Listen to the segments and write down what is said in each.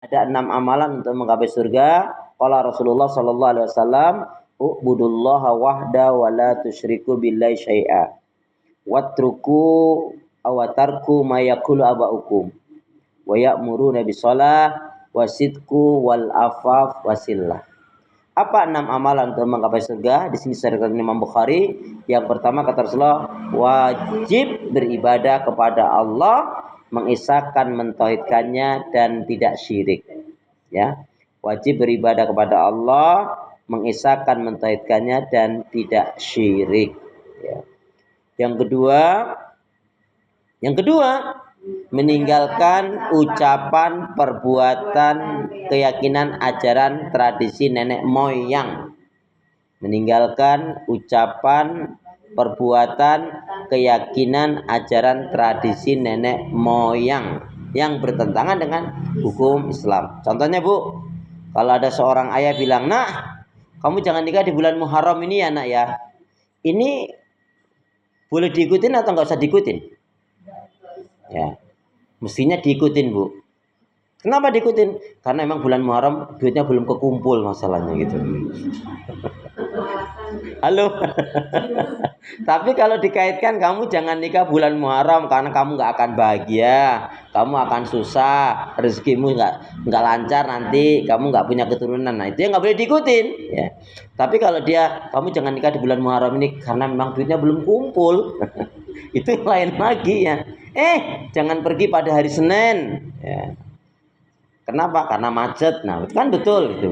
Ada 6 amalan untuk menggapai surga. Qala Rasulullah sallallahu alaihi wasallam, "Ubudullaha wahda wa la tusyriku billahi syai'a. Watruku awatarku ma yaqulu aba'ukum. Wa ya'muruna bisalah wasidku wal afaf wasillah." Apa 6 amalan untuk menggapai surga? Di sini disebutkan Imam Bukhari. Yang pertama kata Rasulullah, wajib beribadah kepada Allah, mengisahkan mentauhidkannya dan tidak syirik. Ya, wajib beribadah kepada Allah, mengisahkan mentauhidkannya dan tidak syirik. Ya. Yang kedua, meninggalkan ucapan, perbuatan, keyakinan, ajaran, tradisi nenek moyang. Meninggalkan ucapan, perbuatan, keyakinan, ajaran, tradisi nenek moyang yang bertentangan dengan hukum Islam. Contohnya Bu, kalau ada seorang ayah bilang, "Nak, kamu jangan nikah di bulan Muharram ini ya nak ya. Ini boleh diikutin atau nggak usah diikutin?" Ya, mestinya diikutin Bu. Kenapa diikutin? Karena emang bulan Muharram duitnya belum kekumpul masalahnya gitu. Halo. Tapi kalau dikaitkan, kamu jangan nikah bulan Muharram karena kamu nggak akan bahagia, kamu akan susah, rezekimu nggak lancar nanti, kamu nggak punya keturunan. Nah itu yang nggak boleh diikutin. Ya. Tapi kalau kamu jangan nikah di bulan Muharram ini karena memang duitnya belum kumpul, itu lain lagi ya. Jangan pergi pada hari Senin. Ya. Kenapa? Karena macet. Nah itu kan betul itu.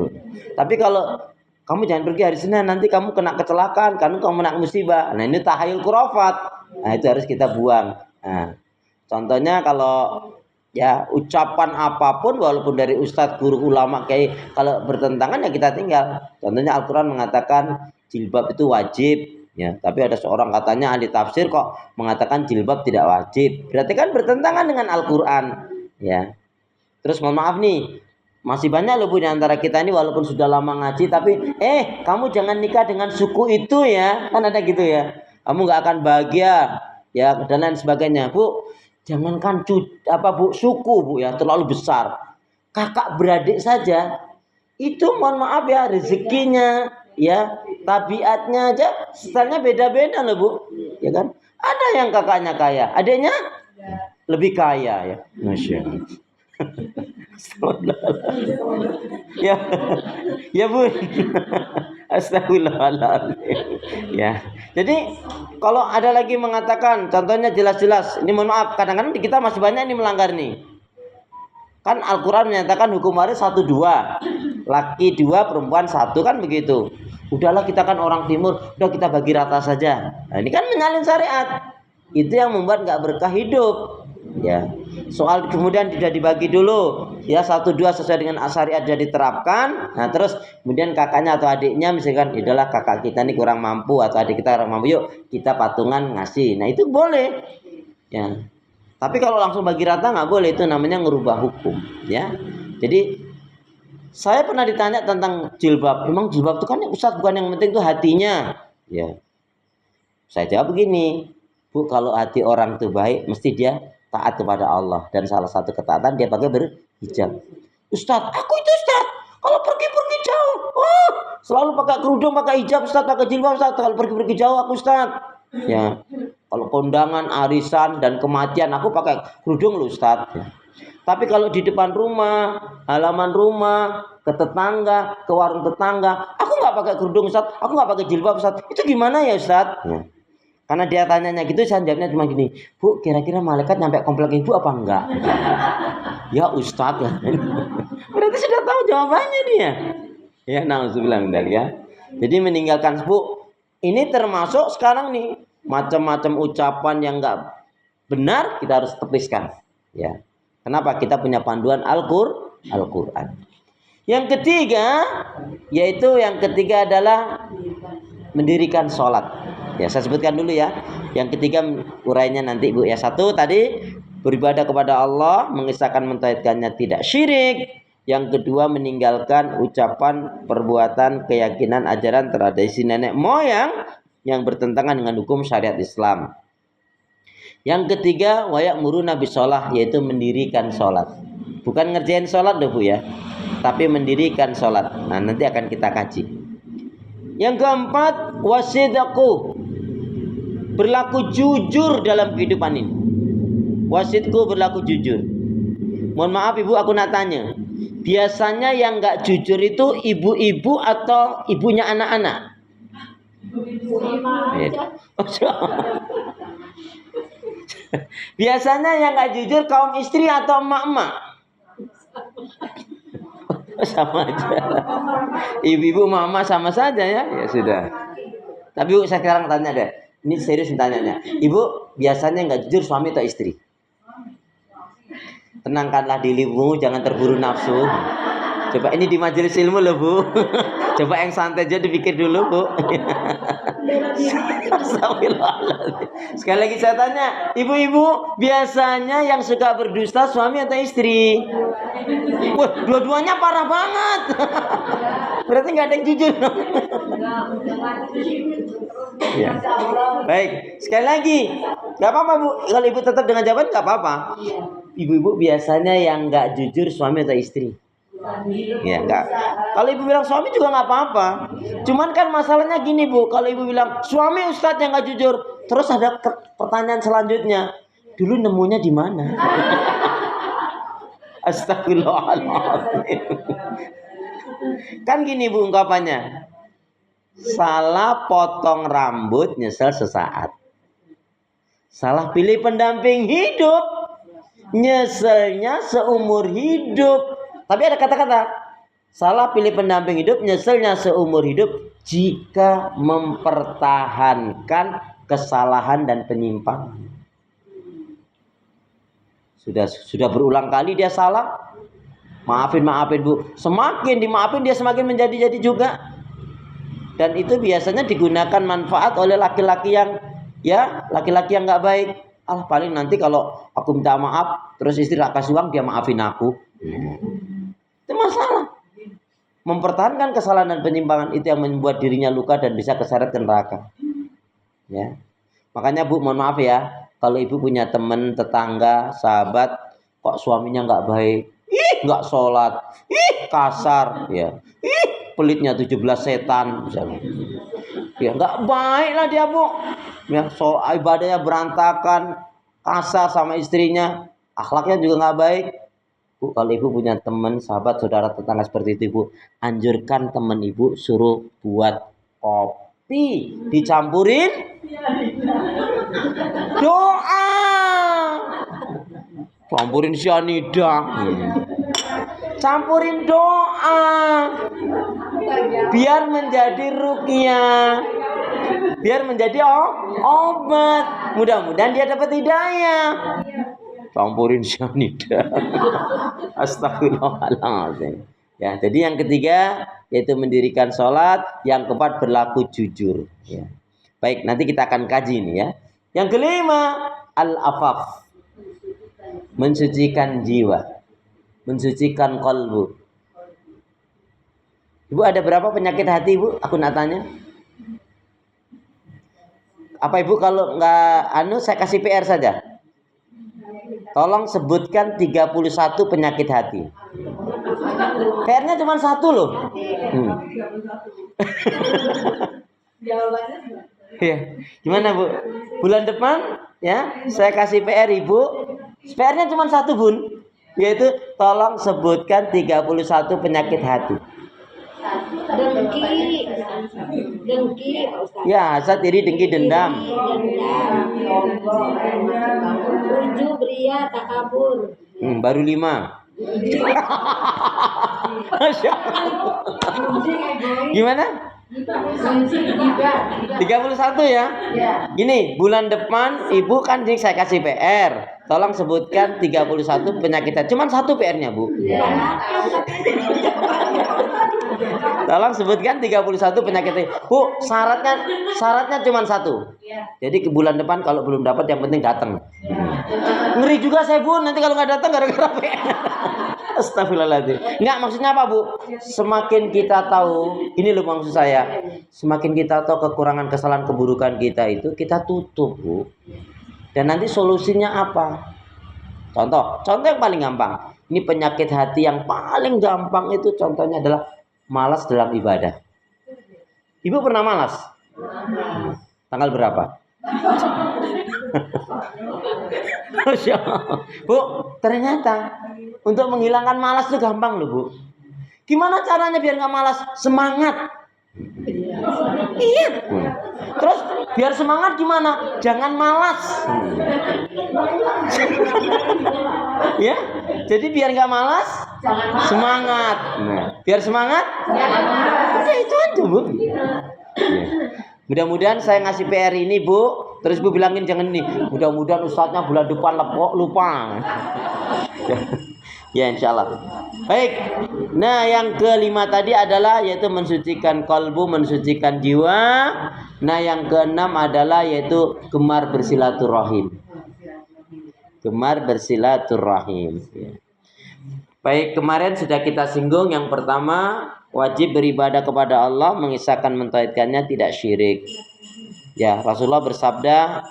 Tapi kalau kamu jangan pergi hari Senin, nanti kamu kena kecelakaan, kamu kena musibah. Nah ini tahayul khurafat. Nah itu harus kita buang. Nah, contohnya kalau ya ucapan apapun walaupun dari ustadz, guru, ulama, kayak kalau bertentangan ya kita tinggal. Contohnya Al-Quran mengatakan jilbab itu wajib. Ya, tapi ada seorang katanya ahli tafsir kok mengatakan jilbab tidak wajib. Berarti kan bertentangan dengan Al-Quran. Ya. Terus mohon maaf nih, masih banyak loh Bu di antara kita ini walaupun sudah lama ngaji tapi kamu jangan nikah dengan suku itu ya. Kan ada gitu ya. Kamu nggak akan bahagia ya dan lain sebagainya. Bu, jangankan Bu suku Bu ya terlalu besar. Kakak beradik saja itu mohon maaf ya rezekinya ya, tabiatnya aja stylenya beda-beda loh Bu. Ya kan? Ada yang kakaknya kaya, adiknya lebih kaya ya. Masya Allah. Ya, ya Bu. Astagfirullahaladzim. Ya. Jadi kalau ada lagi mengatakan, contohnya jelas-jelas, ini mohon maaf, kadang-kadang kita masih banyak ini melanggar nih. Kan Al-Quran menyatakan hukum waris 1-2, laki 2, perempuan 1 kan begitu. Udahlah kita kan orang timur, udah kita bagi rata saja. Nah, ini kan menyalin syariat. Itu yang membuat nggak berkah hidup. Ya, soal kemudian tidak dibagi dulu ya 1-2 sesuai dengan syariat sudah diterapkan. Nah terus kemudian kakaknya atau adiknya misalkan adalah kakak kita ini kurang mampu atau adik kita kurang mampu, yuk kita patungan ngasih. Nah itu boleh ya, tapi kalau langsung bagi rata nggak boleh, itu namanya ngerubah hukum ya. Jadi saya pernah ditanya tentang jilbab, emang jilbab itu kan Ustaz bukan yang penting itu hatinya ya. Saya jawab begini, Bu, kalau hati orang itu baik mesti dia taat kepada Allah, dan salah satu ketaatan dia pakai berhijab. Ustaz, aku itu Ustaz, kalau pergi-pergi jauh, selalu pakai kerudung, pakai hijab Ustaz, pakai jilbab Ustaz, kalau pergi-pergi jauh aku Ustaz. Ya, kalau kondangan, arisan dan kematian aku pakai kerudung loh Ustaz. Ya. Tapi kalau di depan rumah, halaman rumah, ke tetangga, ke warung tetangga, aku nggak pakai kerudung Ustaz, aku nggak pakai jilbab Ustaz. Itu gimana ya Ustaz? Ya. Karena dia tanyanya gitu, saya jawabnya cuma gini, Bu, kira-kira malaikat nyampe komplek ibu apa enggak? Ya Ustadz ya. Berarti sudah tahu jawabannya dia. Ya, na'udzubillah min dzalik ya. Jadi meninggalkan Bu, ini termasuk sekarang nih macam-macam ucapan yang enggak benar kita harus tepiskan. Ya. Kenapa? Kita punya panduan Al-Qur'an. Yang ketiga adalah mendirikan sholat. Ya, saya sebutkan dulu ya. Yang ketiga urainya nanti Bu ya. 1 tadi beribadah kepada Allah, mengisahkan mentauhidkannya tidak syirik. Yang kedua meninggalkan ucapan, perbuatan, keyakinan, ajaran, tradisi nenek moyang yang bertentangan dengan hukum syariat Islam. Yang ketiga wayak muruna bis sholah, yaitu mendirikan sholat. Bukan ngerjain sholat loh Bu ya, tapi mendirikan sholat. Nah nanti akan kita kaji. Yang keempat, wasidku, berlaku jujur dalam kehidupan ini. Wasidku berlaku jujur. Mohon maaf Ibu, aku nak tanya. Biasanya yang nggak jujur itu ibu-ibu atau ibunya anak-anak? Biasanya yang nggak jujur kaum istri atau emak-emak? Sama aja. Ibu-ibu, mama sama saja ya. Ya sudah. Tapi Bu, saya sekarang tanya deh. Ini serius tanyanya. Ibu, biasanya nggak jujur suami atau istri? Tenangkanlah dirimu, jangan terburu nafsu. Coba ini di majelis ilmu loh Bu. Coba yang santai aja dipikir dulu Bu. Sekali lagi saya tanya, ibu-ibu biasanya yang suka berdusta suami atau istri? Wah, dua-duanya parah banget. Berarti nggak ada yang jujur. Ya. Baik, sekali lagi, nggak apa-apa Bu. Kalau ibu tetap dengan jawaban nggak apa-apa. Ibu-ibu biasanya yang nggak jujur suami atau istri? Ya enggak. Kalau ibu bilang suami juga nggak apa-apa. Cuman kan masalahnya gini Bu, kalau ibu bilang suami Ustadz yang nggak jujur, terus ada pertanyaan selanjutnya, dulu nemunya di mana? Astagfirullahaladzim. Kan gini Bu ungkapannya, salah potong rambut nyesel sesaat, salah pilih pendamping hidup nyeselnya seumur hidup. Tapi ada kata-kata, salah pilih pendamping hidup, nyeselnya seumur hidup jika mempertahankan kesalahan dan penyimpangan. Sudah berulang kali dia salah, maafin Bu. Semakin dimaafin dia semakin menjadi-jadi juga. Dan itu biasanya digunakan manfaat oleh laki-laki yang nggak baik. Paling nanti kalau aku minta maaf, terus istri tak kasih uang, dia maafin aku. Itu masalah. Mempertahankan kesalahan dan penyimpangan itu yang membuat dirinya luka dan bisa keseret ke neraka. Ya. Makanya Bu, mohon maaf ya, kalau ibu punya teman, tetangga, sahabat, kok suaminya nggak baik, nggak sholat, kasar, ya, pelitnya 17 setan, misalnya. Ya nggak baik lah dia Bu. Ya, ibadahnya berantakan, kasar sama istrinya, akhlaknya juga nggak baik. Bu, kalau ibu punya teman, sahabat, saudara, tetangga seperti itu Bu, anjurkan teman ibu suruh buat kopi, dicampurin doa, campurin cyanida, campurin doa, biar menjadi ruqyah, biar menjadi obat. Mudah-mudahan dia dapat hidayah. Campurin cyanida. Astagfirullahaladzim. Ya, jadi yang ketiga yaitu mendirikan sholat, yang keempat berlaku jujur. Ya. Baik, nanti kita akan kaji ini ya. Yang kelima, al-afaf, mensucikan jiwa, mensucikan qalbu. Ibu ada berapa penyakit hati Bu? Aku nak tanya. Apa Ibu kalau nggak saya kasih PR saja. Tolong sebutkan 31 penyakit hati. PR-nya cuma satu loh. Ya, gimana Bu? Bulan depan ya, saya kasih PR Ibu. PR-nya cuma satu Bun, yaitu tolong sebutkan 31 penyakit hati. Dengki, Pak Ustaz. Ya, hasad, iri, dengki, dendam. Ujub, ria, takabur. Baru 5. Gimana? 31 ya? Gini, bulan depan Ibu kan saya kasih PR. Tolong sebutkan 31 penyakit. Cuman satu PR-nya, Bu. Tolong sebutkan 31 penyakit. Bu, syaratnya cuma satu. Jadi ke bulan depan kalau belum dapat yang penting datang. Ngeri juga saya Bu, nanti kalau nggak datang gara-gara PR. Astagfirullahaladzim. Enggak, maksudnya apa Bu? Semakin kita tahu, ini loh maksud saya, semakin kita tahu kekurangan, kesalahan, keburukan kita itu, kita tutup Bu. Dan nanti solusinya apa? Contoh yang paling gampang. Ini penyakit hati yang paling gampang itu contohnya adalah malas dalam ibadah. Ibu pernah malas? Tanggal berapa? Bu, ternyata untuk menghilangkan malas itu gampang loh, Bu. Gimana caranya biar nggak malas? Semangat. Iya. Terus biar semangat gimana? Jangan malas. Ya, jadi biar nggak malas, semangat. Nah, biar semangat, ya itu aja, Bu. Ya. Mudah-mudahan saya ngasih PR ini, Bu. Terus Bu bilangin jangan ini. Mudah-mudahan ustadznya bulan depan lupa. Ya, insya Allah. Baik. Nah, yang kelima tadi adalah yaitu mensucikan kalbu, mensucikan jiwa. Nah, yang keenam adalah yaitu gemar bersilaturahim. Gemar bersilaturahim. Ya. Baik, kemarin sudah kita singgung yang pertama, wajib beribadah kepada Allah, mengisahkan mentauhidkannya, tidak syirik. Ya, Rasulullah bersabda,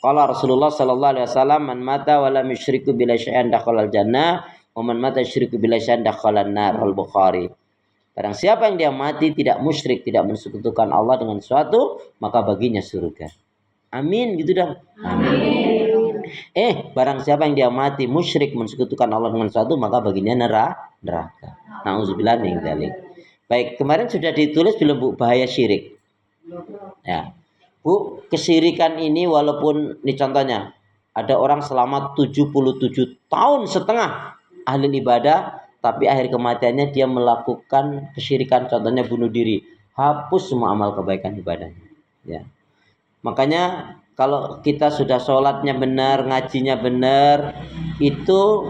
qala Rasulullah sallallahu alaihi wasallam, man mata wa lam yusyriku billahi syai'an dakhalal jannah, wa man mata yusyriku billahi syai'an dakhalan nar. Al-Bukhari. Barang siapa yang dia mati tidak musyrik, tidak mensekutukan Allah dengan sesuatu, maka baginya surga. Amin, gitu dong. Amin. Barang siapa yang dia mati musyrik, mensekutukan Allah dengan sesuatu, maka baginya neraka. Nauzubillah min dzalik. Baik, kemarin sudah ditulis belum, Bu, bahaya syirik? Ya. Bu, kesyirikan ini walaupun ini contohnya ada orang selama 77 tahun setengah ahli ibadah, tapi akhir kematiannya dia melakukan kesyirikan, contohnya bunuh diri, hapus semua amal kebaikan ibadahnya. Ya. Makanya kalau kita sudah sholatnya benar, ngajinya benar, itu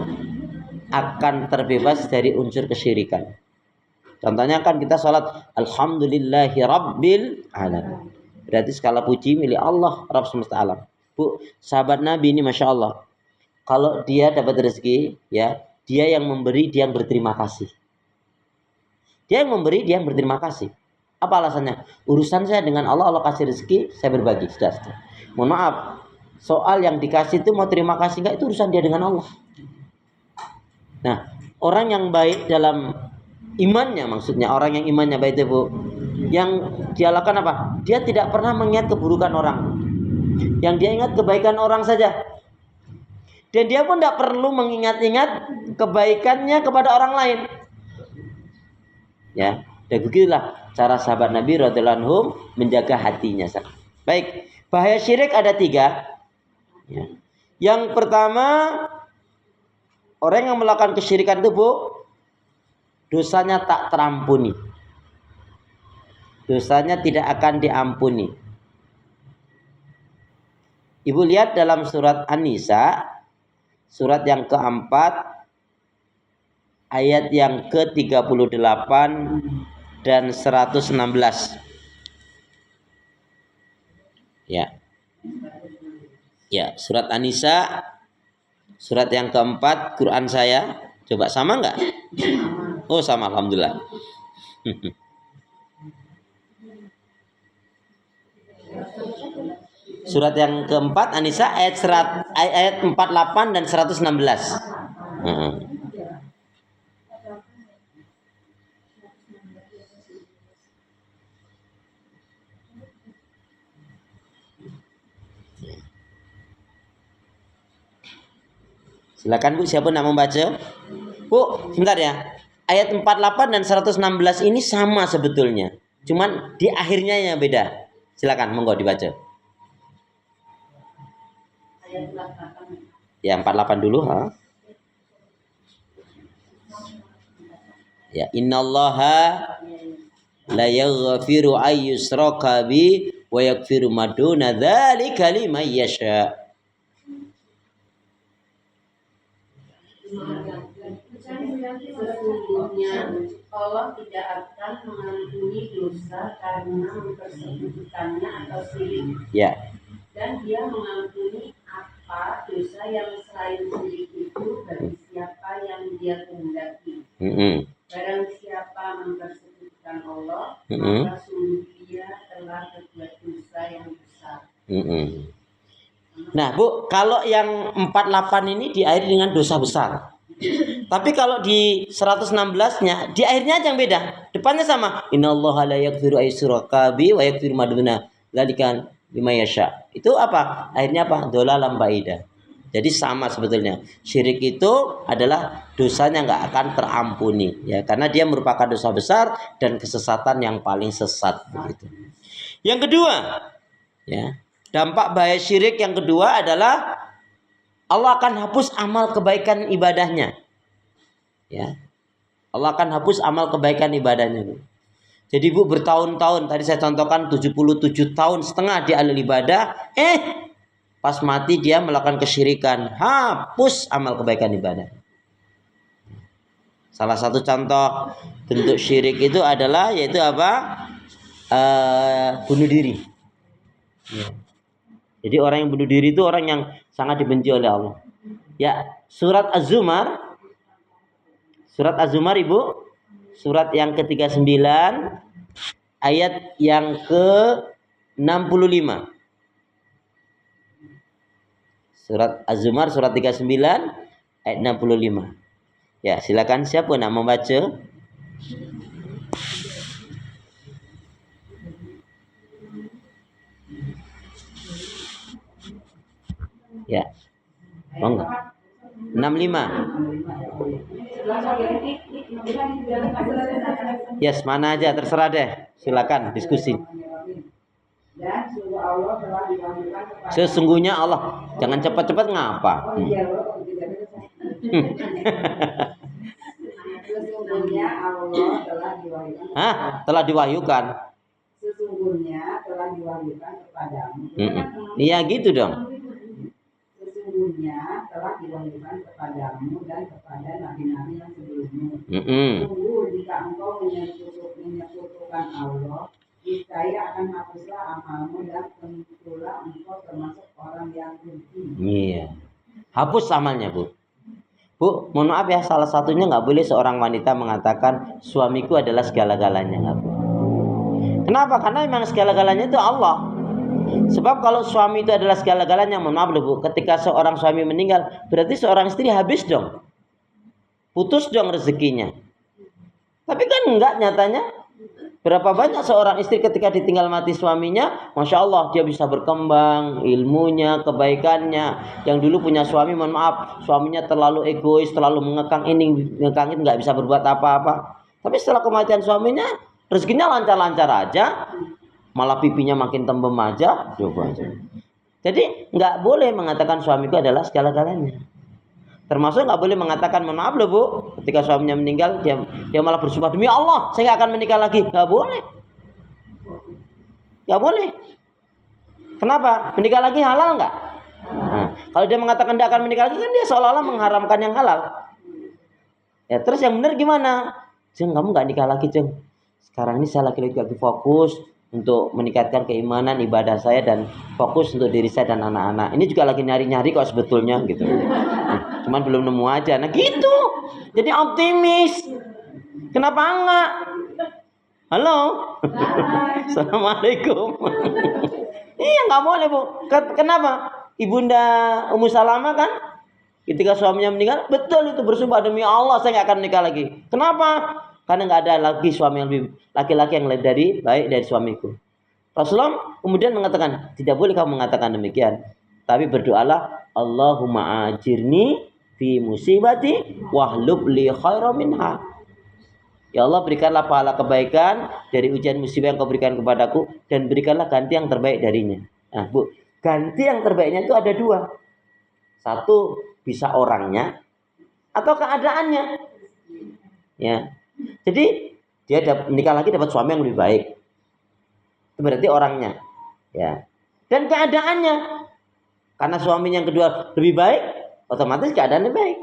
akan terbebas dari unsur kesyirikan. Contohnya kan kita sholat alhamdulillahi rabbil alamin. Berarti segala puji milik Allah, Rabb semesta alam. Bu, sahabat Nabi ini Masya Allah. Kalau dia dapat rezeki, ya, dia yang memberi, dia yang berterima kasih. Dia yang memberi, dia yang berterima kasih. Apa alasannya? Urusan saya dengan Allah, Allah kasih rezeki, saya berbagi. Sudah. Mohon maaf, soal yang dikasih itu mau terima kasih enggak, itu urusan dia dengan Allah. Nah, orang yang baik dalam imannya, maksudnya orang yang imannya baik itu, Bu, yang dia lakukan apa? Dia tidak pernah mengingat keburukan orang. Yang dia ingat kebaikan orang saja. Dan dia pun tidak perlu mengingat-ingat kebaikannya kepada orang lain. Ya, dan begitulah cara sahabat Nabi radhiyallahu anhum menjaga hatinya. Baik, bahaya syirik ada 3. Ya. Yang pertama, orang yang melakukan kesyirikan itu, Bu, dosanya tak terampuni. Dosanya tidak akan diampuni. Ibu lihat dalam surat An-Nisa, surat yang keempat, ayat yang ke-38 dan 116. Ya. Ya, surat An-Nisa, surat yang keempat, Quran saya. Coba sama enggak? Oh, sama, alhamdulillah. Surat yang keempat An-Nisa ayat 48 dan 116. Silakan, Bu, siapa nak membaca? Bu, sebentar ya. Ayat 48 dan 116 ini sama sebetulnya. Cuman di akhirnya yang beda. Silakan, monggo dibaca. Ya, 48 dulu, ha? Ya, innallaha la yaghfiru ay yushraka bi wa yaghfiru ma duna dzalika liman yasha. Sesungguhnya Allah tidak akan mengampuni dosa karena mempersekutukannya atau syirik. Ya. Dan Dia mengampuni apa dosa yang selain syirik itu bagi siapa yang Dia kehendaki. Barang siapa mempersekutukan Allah, maka sungguh Dia telah berbuat dosa yang besar. Nah, Bu, kalau yang 48 ini diakhiri dengan dosa besar. Tapi kalau di 116-nya, di akhirnya aja yang beda. Depannya sama. Innallaha la yaghfiru ayyushraka bihi wa yaghfiru ma duna dzalika liman yasha. Itu apa? Akhirnya apa? Dhalalan ba'ida. Jadi sama sebetulnya. Syirik itu adalah dosanya nggak akan terampuni, ya, karena dia merupakan dosa besar dan kesesatan yang paling sesat begitu. Yang kedua, ya, dampak bahaya syirik yang kedua adalah Allah akan hapus amal kebaikan ibadahnya. Ya. Allah akan hapus amal kebaikan ibadahnya. Jadi Bu bertahun-tahun, tadi saya contohkan 77 tahun setengah dia ahli ibadah, pas mati dia melakukan kesyirikan, hapus amal kebaikan ibadah. Salah satu contoh bentuk syirik itu adalah yaitu apa? Bunuh diri. Ya. Jadi orang yang bunuh diri itu orang yang sangat dibenci oleh Allah. Ya, surat Az-Zumar. Surat Az-Zumar Ibu, surat yang ke-39 ayat yang ke-65. Surat Az-Zumar surat 39 ayat 65. Ya, silakan siapa nak membaca? Ya. Monggo. 65. Yes, mana aja terserah deh. Silakan diskusi. Sesungguhnya Allah, jangan cepat-cepat ngapa? Sesungguhnya Allah telah diwahyukan. Telah diwahyukan. Sesungguhnya telah diwahyukan kepadamu. Iya gitu dong. Sesungguhnya telah diwahyukan kepadamu dan kepada nabi-nabi yang sebelummu. Sungguh jika engkau menyekutukan Allah, niscaya akan hapuslah amalmu dan tentulah engkau termasuk orang yang rugi. Iya. Hapus amalnya, Bu. Bu, mohon maaf ya, salah satunya nggak boleh seorang wanita mengatakan suamiku adalah segala-galanya, nggak boleh. Kenapa? Karena memang segala-galanya itu Allah. Sebab kalau suami itu adalah segala-galanya, mohon maaf loh Bu, ketika seorang suami meninggal, berarti seorang istri habis dong. Putus dong rezekinya. Tapi kan enggak nyatanya. Berapa banyak seorang istri ketika ditinggal mati suaminya, Masya Allah dia bisa berkembang ilmunya, kebaikannya. Yang dulu punya suami, mohon maaf, suaminya terlalu egois, terlalu mengekang ini, mengekang itu, nggak bisa berbuat apa-apa. Tapi setelah kematian suaminya, rezekinya lancar-lancar aja, malah pipinya makin tembem aja. Coba aja. Jadi nggak boleh mengatakan suamiku adalah segala-galanya. Termasuk nggak boleh mengatakan, mohon maaf loh Bu, ketika suaminya meninggal dia malah bersumpah, demi Allah saya nggak akan menikah lagi. Nggak boleh, nggak boleh. Kenapa? Menikah lagi halal nggak? Nah, kalau dia mengatakan dia akan menikah lagi, kan dia seolah-olah mengharamkan yang halal. Ya terus yang benar gimana? Jeng, kamu nggak nikah lagi Jeng. Sekarang ini saya lagi fokus untuk meningkatkan keimanan ibadah saya dan fokus untuk diri saya dan anak-anak. Ini juga lagi nyari-nyari kok sebetulnya gitu. Cuman belum nemu aja. Nah gitu. Jadi optimis. Kenapa enggak? Halo. Assalamualaikum. Iya nggak boleh Bu. Kenapa? Ibunda Ummu Salamah kan ketika suaminya meninggal, betul itu bersumpah demi Allah saya nggak akan menikah lagi. Kenapa? Karena nggak ada lagi suami yang lebih laki-laki yang lebih baik dari suamiku. Rasulullah kemudian mengatakan, tidak boleh kamu mengatakan demikian, tapi berdoalah, Allahumma ajirni fi musibati wahlub li khairan minha. Ya Allah, berikanlah pahala kebaikan dari ujian musibah yang kau berikan kepadaku dan berikanlah ganti yang terbaik darinya. Nah Bu, ganti yang terbaiknya itu ada dua. Satu, bisa orangnya atau keadaannya. Ya. Jadi dia menikah lagi dapat suami yang lebih baik. Itu berarti orangnya, ya. Dan keadaannya, karena suaminya yang kedua lebih baik, otomatis keadaannya baik.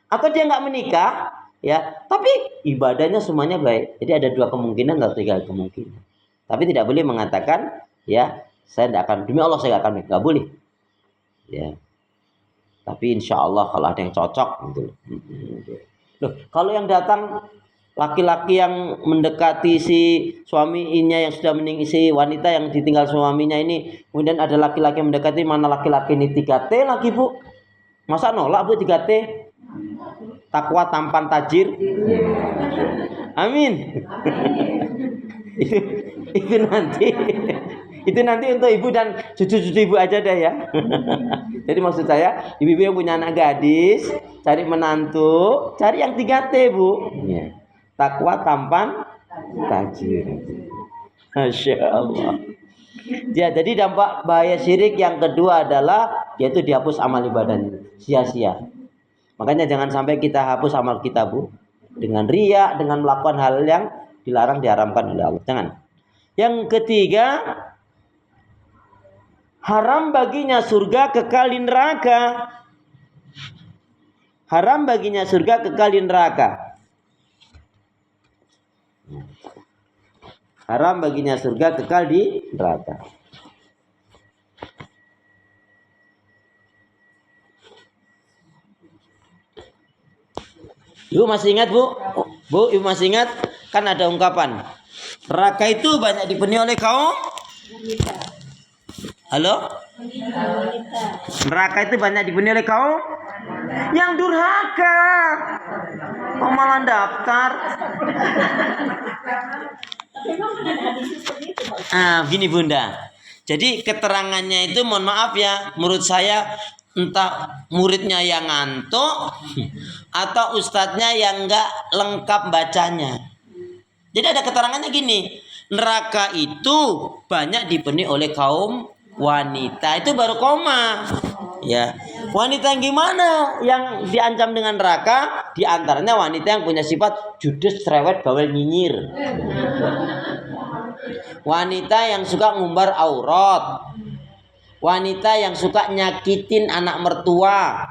Atau dia nggak menikah, ya, tapi ibadahnya semuanya baik. Jadi ada dua kemungkinan atau tiga kemungkinan. Tapi tidak boleh mengatakan, ya, saya tidak akan, demi Allah saya akan menikah, nggak boleh. Ya. Tapi insya Allah kalau ada yang cocok, gitu. Loh, kalau yang datang laki-laki yang mendekati si suaminya yang sudah meninggal, si wanita yang ditinggal suaminya ini, kemudian ada laki-laki yang mendekati, mana laki-laki ini 3T lagi Bu, masa nolak Bu 3T? takwa tampan tajir. Amin. itu, itu nanti itu nanti untuk ibu dan cucu-cucu ibu aja deh ya. Jadi maksud saya, ibu-ibu yang punya anak gadis, cari menantu, cari yang 3T, Bu. Ya. Takwa, tampan, tajir. Masya Allah. Ya, jadi dampak bahaya syirik yang kedua adalah yaitu dihapus amal ibadahnya, sia-sia. Makanya jangan sampai kita hapus amal kita, Bu, dengan riya, dengan melakukan hal yang dilarang, diharamkan oleh Allah. Jangan. Yang ketiga, haram baginya surga, kekal di neraka. Haram baginya surga, kekal di neraka. Haram baginya surga, kekal di neraka. Ibu masih ingat, Bu? Bu, ibu masih ingat? Kan ada ungkapan, neraka itu banyak dipenuhi oleh kaum Halo? Neraka itu banyak dipenuhi oleh kaum yang durhaka. Oh, malah daftar. Gini Bunda. Jadi keterangannya itu mohon maaf ya, menurut saya entah muridnya yang ngantuk atau ustadznya yang enggak lengkap bacanya. Jadi ada keterangannya gini, neraka itu banyak dipenuhi oleh kaum wanita. Itu baru koma. Ya, wanita yang gimana yang diancam dengan neraka? Di antaranya wanita yang punya sifat judes, cerewet, bawel, nyinyir. Wanita yang suka ngumbar aurat. Wanita yang suka nyakitin anak mertua.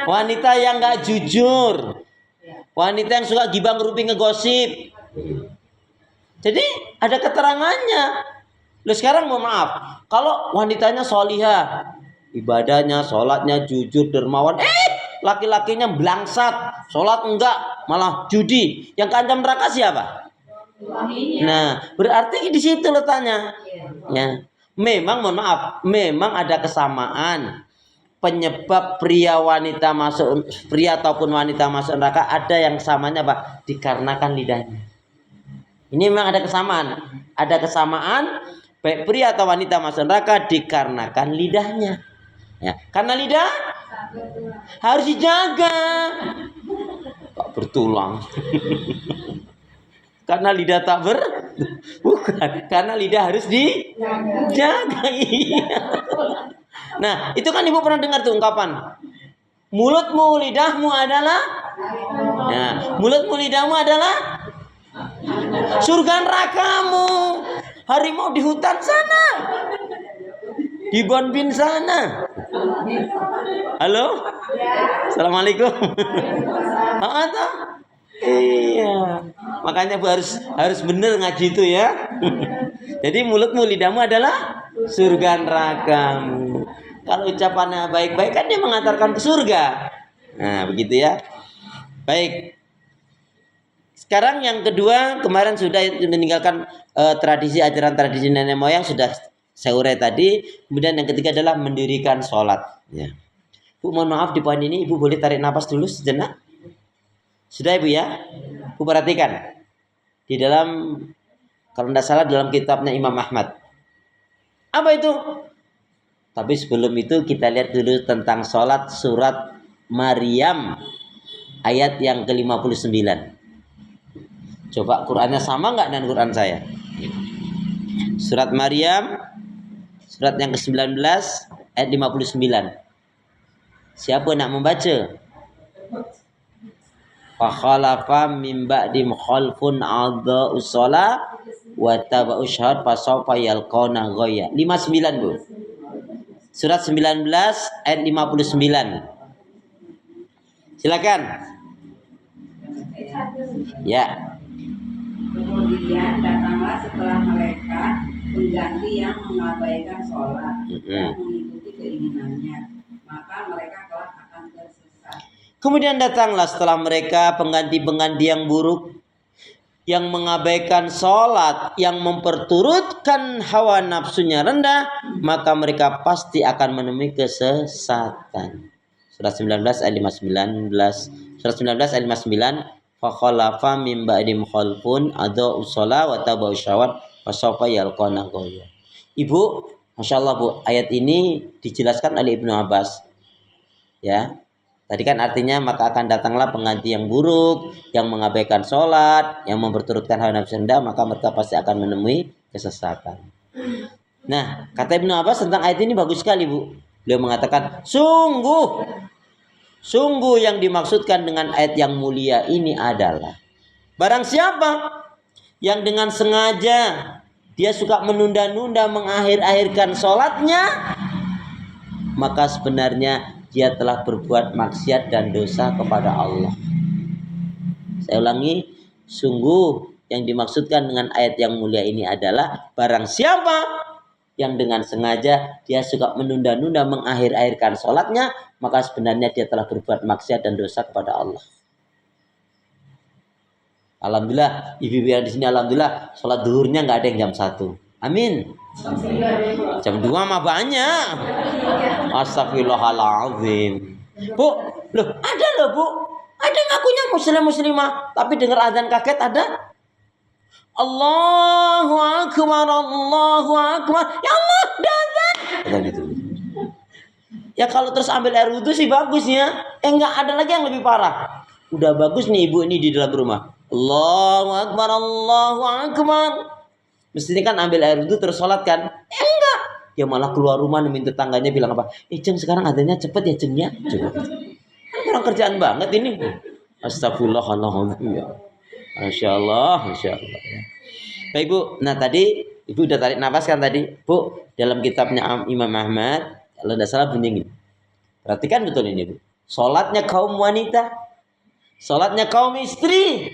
Wanita yang gak jujur. Wanita yang suka gibah ngerupi ngegosip. Jadi ada keterangannya. Loh sekarang mohon maaf, kalau wanitanya solihah, ibadahnya, sholatnya jujur, dermawan, laki-lakinya blangsat, sholat enggak, malah judi, yang keancam neraka siapa? Nah, berarti di situ letaknya. Ya, memang mohon maaf, memang ada kesamaan. Penyebab pria ataupun wanita masuk neraka ada yang samanya Pak, dikarenakan lidahnya. Ini memang ada kesamaan. Ada kesamaan baik pria atau wanita masuk neraka dikarenakan lidahnya. Ya, karena lidah harus dijaga. Kok bertulang. Karena lidah tak bukan, karena lidah harus dijaga. Nah, itu kan ibu pernah dengar tuh ungkapan, mulutmu lidahmu adalah, ya, mulutmu lidahmu adalah surga nerakamu. Harimau di hutan sana, di Bonbin sana. Halo, assalamualaikum. Iya, makanya Bu harus bener ngaji itu ya. Jadi mulutmu lidahmu adalah surga nerakamu. Kalau ucapannya baik-baik kan dia mengantarkan ke surga. Nah begitu ya. Baik. Sekarang yang kedua, kemarin sudah meninggalkan tradisi ajaran tradisi nenek moyang sudah saya urai tadi. Kemudian yang ketiga adalah mendirikan sholat. Ya. Bu mohon maaf di poin ini Ibu boleh tarik nafas dulu sejenak. Sudah Ibu ya? Bu perhatikan. Di dalam, kalau tidak salah dalam kitabnya Imam Ahmad. Apa itu? Tapi sebelum itu kita lihat dulu tentang sholat surat Maryam. Ayat yang ke-59. Coba Qurannya sama nggak dengan Quran saya? Surat Maryam. Surat yang ke-19. Ayat 59. Siapa nak membaca? Fakhalafa min ba'dim khalfun adza'us shalah wa taba'u syahad fasawfa yalqawna ghayya. 59 Bu. Surat 19 ayat 59. Silakan. Ya. Kemudian datanglah setelah mereka pengganti yang mengabaikan sholat dan mengikuti keinginannya, maka mereka kelak akan tersesat. Kemudian datanglah setelah mereka pengganti-pengganti yang buruk yang mengabaikan sholat, yang memperturutkan hawa nafsunya rendah, maka mereka pasti akan menemui kesesatan. Surah 19 ayat 59. Surah 19 ayat 59. Fakhalafa min ba'dim khalfun adza'u shalah wa tabau syahwat fasawfa yalqana ghayya. Ibu, Masya Allah Bu, ayat ini dijelaskan oleh Ibnu Abbas. Ya, tadi kan artinya maka akan datanglah pengganti yang buruk, yang mengabaikan sholat, yang memperturutkan hawa nafsu rendah, maka mereka pasti akan menemui kesesatan. Nah, kata Ibnu Abbas tentang ayat ini bagus sekali Bu. Beliau mengatakan, sungguh yang dimaksudkan dengan ayat yang mulia ini adalah barang siapa yang dengan sengaja dia suka menunda-nunda mengakhir-akhirkan sholatnya, maka sebenarnya dia telah berbuat maksiat dan dosa kepada Allah. Saya ulangi, sungguh yang dimaksudkan dengan ayat yang mulia ini adalah barang siapa yang dengan sengaja dia suka menunda-nunda mengakhir-akhirkan sholatnya, maka sebenarnya dia telah berbuat maksiat dan dosa kepada Allah. Alhamdulillah, ibu-ibu yang di sini alhamdulillah sholat duhurnya nggak ada yang jam 1. Amin. Jam 2 mah banyak. Astagfirullahaladzim. Bu, loh ada loh Bu. Ada ngakunya muslimah, tapi dengar azan kaget ada. Allahu Akbar, Allahu Akbar. Ya Allah, azan. Gitu. Ya kalau terus ambil air wudhu sih bagus ya. Enggak, ada lagi yang lebih parah. Udah bagus nih ibu ini di dalam rumah. Allahu Akbar, Allahu Akbar. Mestinya kan ambil air wudhu terus sholat kan? Enggak. Dia malah keluar rumah nemuin tetangganya bilang apa? Ceng sekarang adanya cepet ya Ceng ya. Kurang kerjaan banget ini. Astagfirullahaladzim ya. Masya Allah. Ya. Baik Bu, nah tadi Ibu udah tarik nafas kan tadi Bu, dalam kitabnya Imam Ahmad kalau tidak salah bunyi ini. Perhatikan betul ini Bu. Sholatnya kaum wanita, sholatnya kaum istri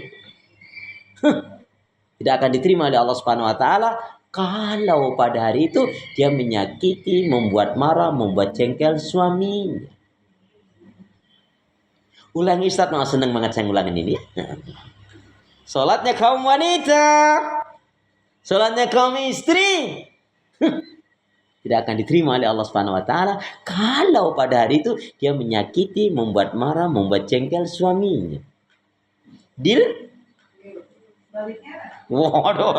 tidak akan diterima oleh Allah Subhanahu Wa Taala kalau pada hari itu dia menyakiti, membuat marah, membuat jengkel suaminya. Ulangi Ustaz, mau senang banget saya ngulangin ini. Sholatnya kaum wanita, sholatnya kaum istri tidak akan diterima oleh Allah Subhanahu Wa Taala kalau pada hari itu dia menyakiti, membuat marah, membuat jengkel suaminya. Deal? Waduh.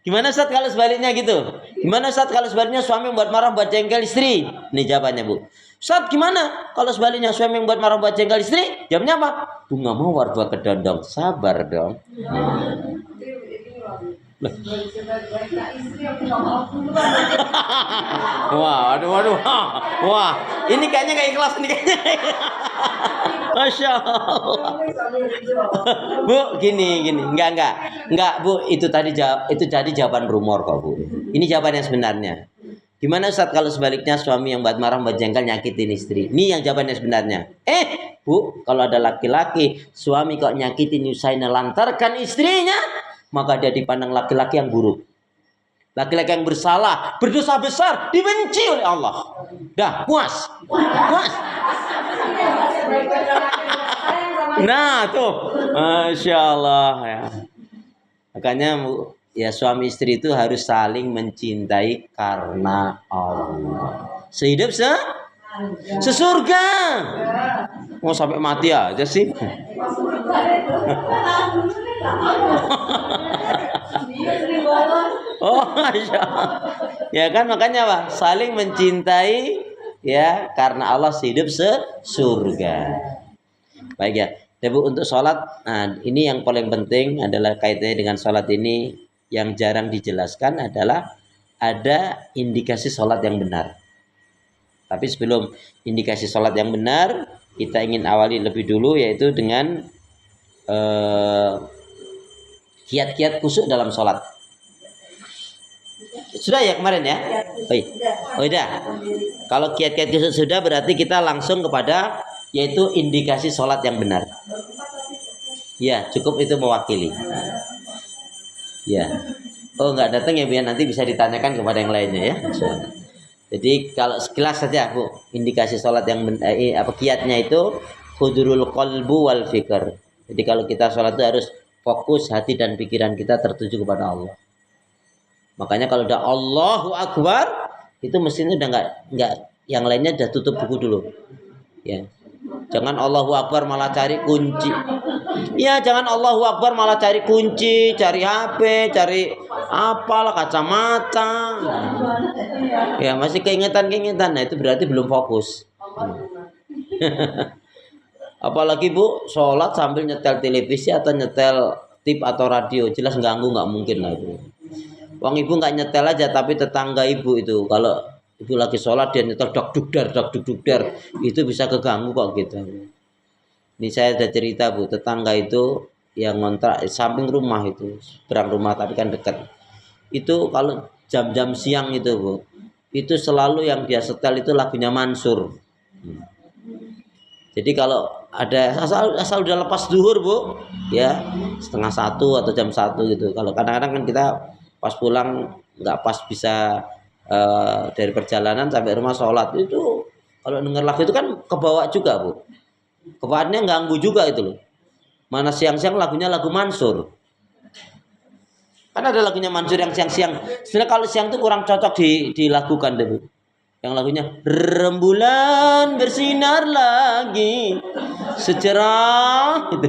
Gimana Ustaz kalau sebaliknya gitu? Gimana Ustaz kalau sebaliknya suami membuat marah, membuat jengkel istri? Ini jawabannya Bu. Ustaz gimana kalau sebaliknya suami membuat marah, membuat jengkel istri? Jawabnya apa? Bunga mawar dua kedondong. Sabar dong. Waduh. Wah, ini kayaknya gak ikhlas nih kayaknya. Masya Allah. Bu, gini. Enggak, Bu, itu tadi jawaban rumor kok, Bu. Ini jawaban yang sebenarnya. Gimana Ustaz kalau sebaliknya suami yang buat marah, buat jengkel nyakitin istri? Ini yang jawabannya sebenarnya. Bu, kalau ada laki-laki suami kok nyakitin, nyusahin, lantarkan istrinya, maka dia dipandang laki-laki yang buruk. Laki-laki yang bersalah, berdosa besar, dibenci oleh Allah. Dah, puas. Nah, tuh. Masya Allah ya. Makanya ya suami istri itu harus saling mencintai karena Allah. Sehidup sesurga. Mau sampai mati aja sih. Oh, Masya Allah. Ya kan makanya Pak, saling mencintai ya karena Allah sehidup sesurga. Baik ya. Tapi untuk sholat, nah ini yang paling penting adalah kaitannya dengan sholat ini yang jarang dijelaskan adalah ada indikasi sholat yang benar. Tapi sebelum indikasi sholat yang benar, kita ingin awali lebih dulu yaitu dengan kiat-kiat khusyuk dalam sholat. Sudah ya kemarin ya? Oh iya. Kalau kiat-kiat khusyuk sudah berarti kita langsung kepada yaitu indikasi sholat yang benar. Ya, cukup itu mewakili. Ya. Oh, enggak datang ya biar nanti bisa ditanyakan kepada yang lainnya ya. Jadi kalau sekilas saja Bu, indikasi sholat yang kiatnya itu hudurul qalbu wal fikr. Jadi kalau kita sholat itu harus fokus hati dan pikiran kita tertuju kepada Allah. Makanya kalau udah Allahu Akbar itu mesinnya udah nggak yang lainnya udah tutup buku dulu. Ya. Jangan Allahu Akbar malah cari kunci. Ya, jangan Allahu Akbar malah cari kunci, cari HP, cari apalah kacamata. Ya, masih keingetan. Nah, itu berarti belum fokus. Apalagi Bu, sholat sambil nyetel televisi atau nyetel tip atau radio, jelas ganggu, nggak mungkin lah itu. Wong ibu nggak nyetel aja, tapi tetangga ibu itu kalau ibu lagi sholat dia nyetel dak duk dar, itu bisa keganggu kok gitu. Ini saya ada cerita Bu, tetangga itu yang ngontrak samping rumah itu, seberang rumah tapi kan dekat. Itu kalau jam-jam siang itu Bu, itu selalu yang dia setel itu lagunya Mansur. Jadi kalau ada asal udah lepas zuhur Bu, ya 12:30 atau jam 1 gitu. Kalau kadang-kadang kan kita pas pulang nggak pas bisa dari perjalanan sampai rumah sholat itu kalau denger lagu itu kan kebawa juga Bu, kebawaannya ganggu juga itu loh. Mana siang-siang lagunya lagu Mansur, kan ada lagunya Mansur yang siang-siang. Sebenarnya kalau siang tuh kurang cocok dilakukan deh Bu, yang lagunya rembulan bersinar lagi secerah itu.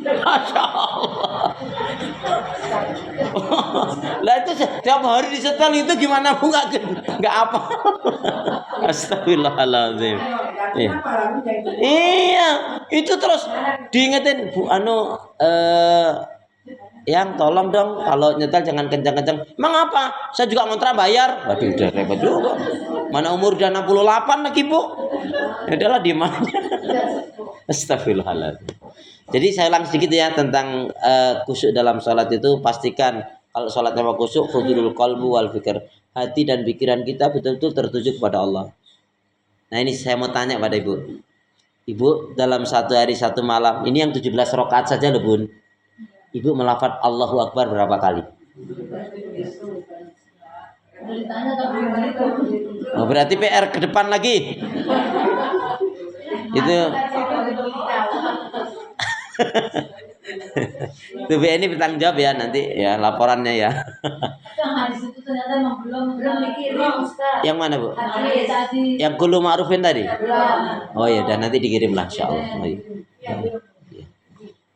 Masya Allah. Lah itu setiap hari disetel itu gimana Bu, nggak apa. Astagfirullahaladzim. Iya, itu terus diingetin Bu yang tolong dong kalau nyetel jangan kencang-kencang. Emang apa? Saya juga ngontrak bayar. Waduh, udah repot juga. Mana umur udah 68 lagi Bu. Ya udahlah diem aja. Astagfirullahaladzim. Jadi saya ulang sedikit ya tentang khusyuk dalam sholat itu. Pastikan kalau sholatnya mau khusyuk, hudurul qalbu wal fikr. Hati dan pikiran kita betul-betul tertuju kepada Allah. Nah ini saya mau tanya pada Ibu. Ibu dalam satu hari satu malam, ini yang 17 rakaat saja loh Bun. Ibu melafaz Allahu Akbar berapa kali? Oh, berarti PR ke depan lagi. Itu Tuh ini bertanggung jawab ya nanti ya laporannya ya. Yang mana Bu? Yang kullu ma'rufin tadi? Oh ya, dan nanti dikirim lah insyaallah. Oh, iya.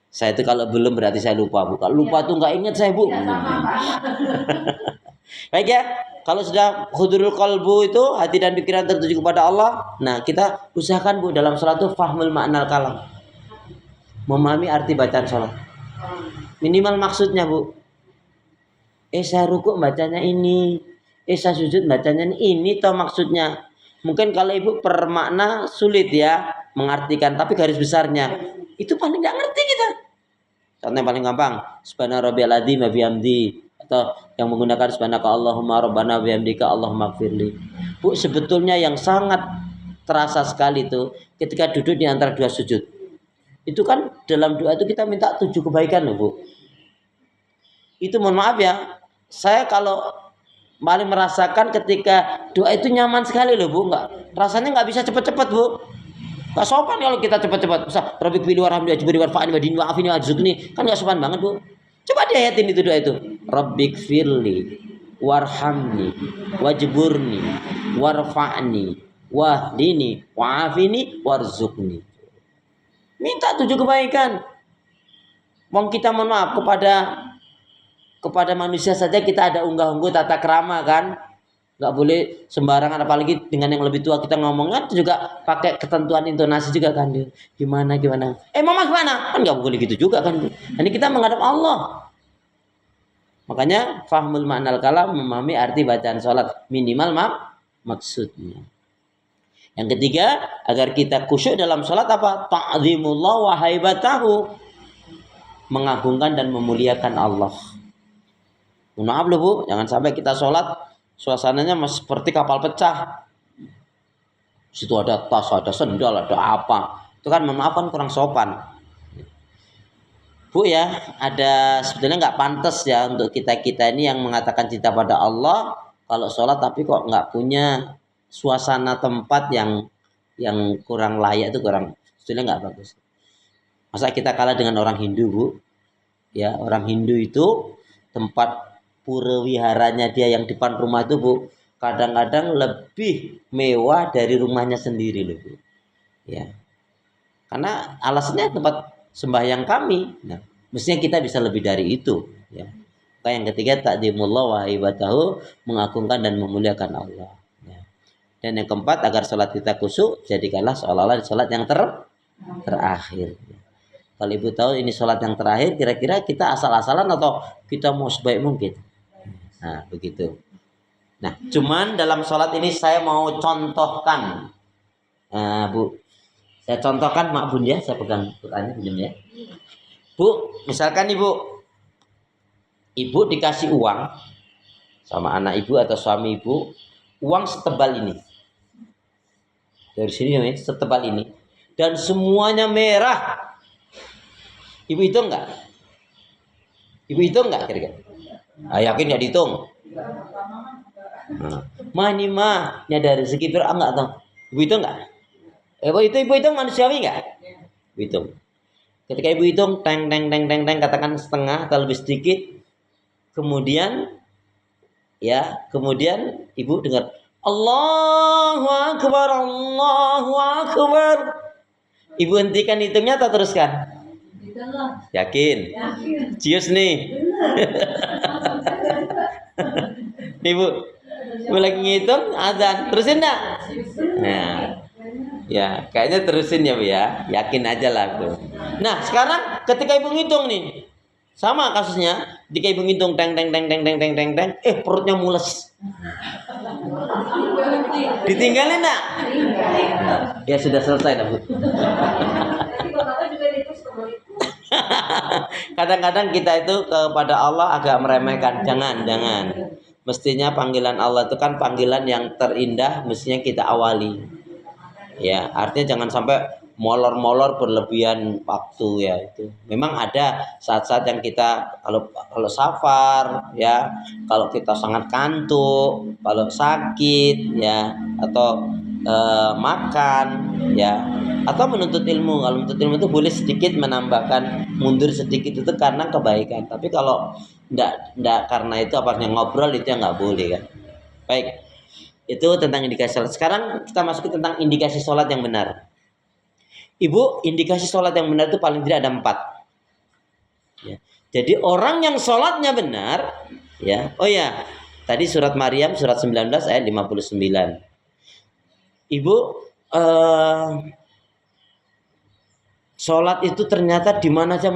Saya itu kalau belum berarti saya lupa Bu. Kalau lupa tuh nggak ingat saya Bu. Baik ya, kalau sudah hudurul qalbu itu hati dan pikiran tertuju kepada Allah. Nah kita usahakan Bu dalam sholat itu fahmul ma'nal kalam, memahami arti bacaan sholat. Minimal maksudnya Bu. Saya rukuk bacanya ini, saya sujud bacanya ini toh maksudnya. Mungkin kalau Ibu per makna sulit ya mengartikan, tapi garis besarnya itu paling nggak ngerti kita. Contoh yang paling gampang, subhana rabbiyal adzim wa bihamdi, atau yang menggunakan subhanaka Allahumma rabbana bihamdika Allahumma gfirli. Bu, sebetulnya yang sangat terasa sekali itu ketika duduk di antara dua sujud. Itu kan dalam doa itu kita minta 7 kebaikan loh Bu. Itu mohon maaf ya, saya kalau paling merasakan ketika doa itu nyaman sekali loh Bu, rasanya nggak bisa cepet-cepet Bu. Gak sopan kalau kita cepat-cepat. Usah Rabbik fili warhamni wajburi warfa'ni wadini wa'afini wajzukni. Kan gak sopan banget Bu. Coba diayatin itu doa itu. Rabbik firli warhamni wajburni warfa'ni wahdini wa'afini warzukni. Minta 7 kebaikan. Wong kita mohon maaf kepada manusia saja kita ada unggah-ungguh tata krama kan. Nggak boleh sembarangan, apalagi dengan yang lebih tua kita ngomongnya juga pakai ketentuan intonasi juga kan. Gimana mama gimana, kan nggak boleh gitu juga kan. Ini kita menghadap Allah. Makanya fahmul ma'nal kalam, memahami arti bacaan sholat, minimal maksudnya. Yang ketiga, agar kita khusyuk dalam sholat apa? Ta'zimullah wa haibatahu, mengagungkan dan memuliakan Allah. Maaf loh Bu, jangan sampai kita sholat suasananya masih seperti kapal pecah. Situ ada tas, ada sendal, ada apa. Itu kan mohon maaf kan kurang sopan. Bu ya, ada sebetulnya nggak pantas ya untuk kita ini yang mengatakan cinta pada Allah kalau sholat tapi kok nggak punya suasana tempat yang kurang layak, itu kurang Sebetulnya nggak bagus. Masa kita kalah dengan orang Hindu, Bu? Ya, orang Hindu itu tempat pura wiharanya dia yang depan rumah itu, Bu, kadang-kadang lebih mewah dari rumahnya sendiri loh, Bu. Ya. Karena alasannya tempat sembahyang kami. Nah, mestinya kita bisa lebih dari itu, ya. Maka yang ketiga ta'zimullah wa ibadahu, mengagungkan dan memuliakan Allah. Ya. Dan yang keempat, agar sholat kita khusyuk, jadikanlah seolah-olah sholat yang terakhir. Kalau ibu tahu ini sholat yang terakhir, kira-kira kita asal-asalan atau kita mau sebaik mungkin? Nah, begitu. Nah, cuman dalam sholat ini saya mau contohkan, Bu. Saya contohkan, Mak Bun ya, saya pegang Qurannya pinjam ya. Bu, misalkan ibu dikasih uang sama anak ibu atau suami ibu, uang setebal ini. Dari sini ya, setebal ini. Dan semuanya merah. Ibu hitung enggak? Ibu hitung enggak kira-kira? Yakin ya dihitung? Mah ini mah, ini ada rezeki enggak tahu. Ibu hitung enggak? Ibu hitung manusiawi enggak? Ibu hitung. Ketika ibu hitung teng katakan setengah atau lebih sedikit, kemudian ibu dengar Allahu Akbar, Allahu Akbar. Ibu hentikan hitungnya atau teruskan? Yakin? Cius nih. Ibu lagi ngitung azan, terusin enggak? Nah, ya kayaknya terusin ya Bu ya, yakin aja lah tuh. Nah sekarang ketika ibu ngitung nih, sama kasusnya, ketika ibu ngitung teng, perutnya mules. Ditinggalin enggak? Ya sudah selesai dah Bu. Kadang-kadang kita itu kepada Allah agak meremehkan. Jangan. Mestinya panggilan Allah itu kan panggilan yang terindah, mestinya kita awali. Ya, artinya jangan sampai molor-molor berlebihan waktu ya itu. Memang ada saat-saat yang kita kalau safar ya, kalau kita sangat kantuk, kalau sakit ya, atau makan ya, atau menuntut ilmu. Kalau menuntut ilmu itu boleh sedikit menambahkan, mundur sedikit itu karena kebaikan. Tapi kalau enggak karena itu apanya ngobrol itu yang nggak boleh kan. Baik. Itu tentang indikasi sholat. Sekarang kita masuk ke tentang indikasi sholat yang benar. Ibu, indikasi sholat yang benar itu paling tidak ada 4. Ya. Jadi orang yang sholatnya benar, ya. Oh ya, tadi surat Maryam surat 19 ayat 59. Ibu, sholat itu ternyata di mana aja